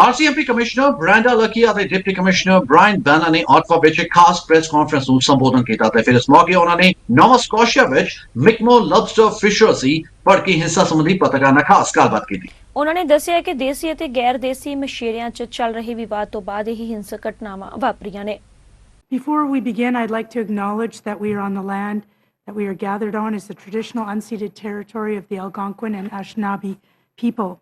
RCMP Commissioner Brenda Lucky ਅਤੇ deputy commissioner Brian banner ਨੇ Ottawa ਵਿੱਚ ਇੱਕ ਖਾਸ ਪ੍ਰੈਸ ਕਾਨਫਰੰਸ ਨੂੰ ਸੰਬੋਧਨ ਕੀਤਾ ਤੇ ਫਿਰ ਇਸ ਮੌਕੇ ਉਹਨਾਂ ਨੇ ਨੋਵਾ ਸਕੋਸ਼ੀਆ ਵਿੱਚ ਮਿਕਮੋ ਲਬਸਟਰ ਫਿਸ਼ਰਸੀ ਭੜਕੀ ਹਿੰਸਾ ਸੰਬੰਧੀ ਪੱਤਰਕਾਰਾਂ ਨਾਲ ਖਾਸ ਗੱਲਬਾਤ ਕੀਤੀ। ਉਹਨਾਂ ਨੇ ਦੱਸਿਆ ਕਿ ਦੇਸੀ ਅਤੇ ਗੈਰ ਦੇਸੀ ਮਛੇਰਿਆਂ 'ਚ ਚੱਲ ਰਹੇ ਵਿਵਾਦ ਤੋਂ ਬਾਅਦ ਇਹ ਹਿੰਸਕ ਘਟਨਾਵਾਂ ਵਾਪਰੀਆਂ ਨੇ। Before we begin, I'd like to acknowledge that we are on the land that we are gathered on is the traditional unceded territory of the Algonquin and Anishinaabe people.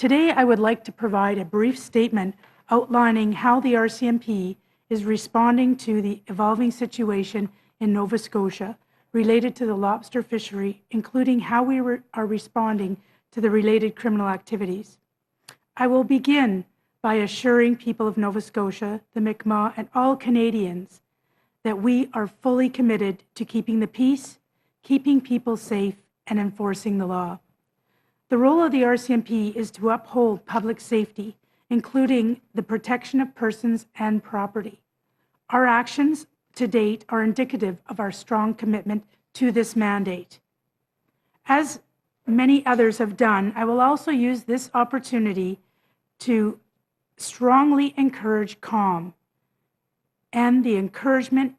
Today, I would like to provide a brief statement outlining how the RCMP is responding to the evolving situation in Nova Scotia related to the lobster fishery, including how we are responding to the related criminal activities. I will begin by assuring people of Nova Scotia, the Mi'kmaq, and all Canadians that we are fully committed to keeping the peace, keeping people safe, and enforcing the law. The role of the RCMP is to uphold public safety, including the protection of persons and property. Our actions to date are indicative of our strong commitment to this mandate. As many others have done, I will also use this opportunity to strongly encourage calm and the engagement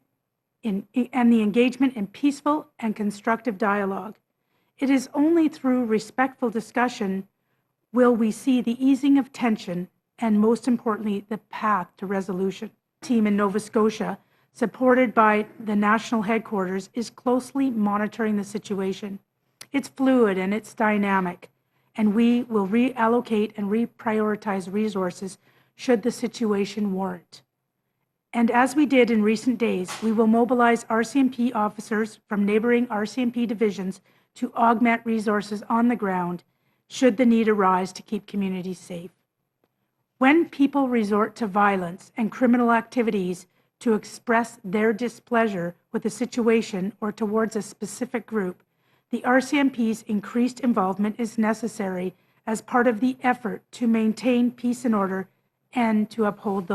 in peaceful and constructive dialogue. It is only through respectful discussion will we see the easing of tension and, most importantly, the path to resolution. The team in Nova Scotia, supported by the national headquarters, is closely monitoring the situation. It's fluid and it's dynamic, and we will reallocate and reprioritize resources should the situation warrant. And as we did in recent days, we will mobilize RCMP officers from neighboring RCMP divisions to augment resources on the ground should the need arise to keep communities safe. When people resort to violence and criminal activities to express their displeasure with a situation or towards a specific group, the RCMP's increased involvement is necessary as part of the effort to maintain peace and order and to uphold the law.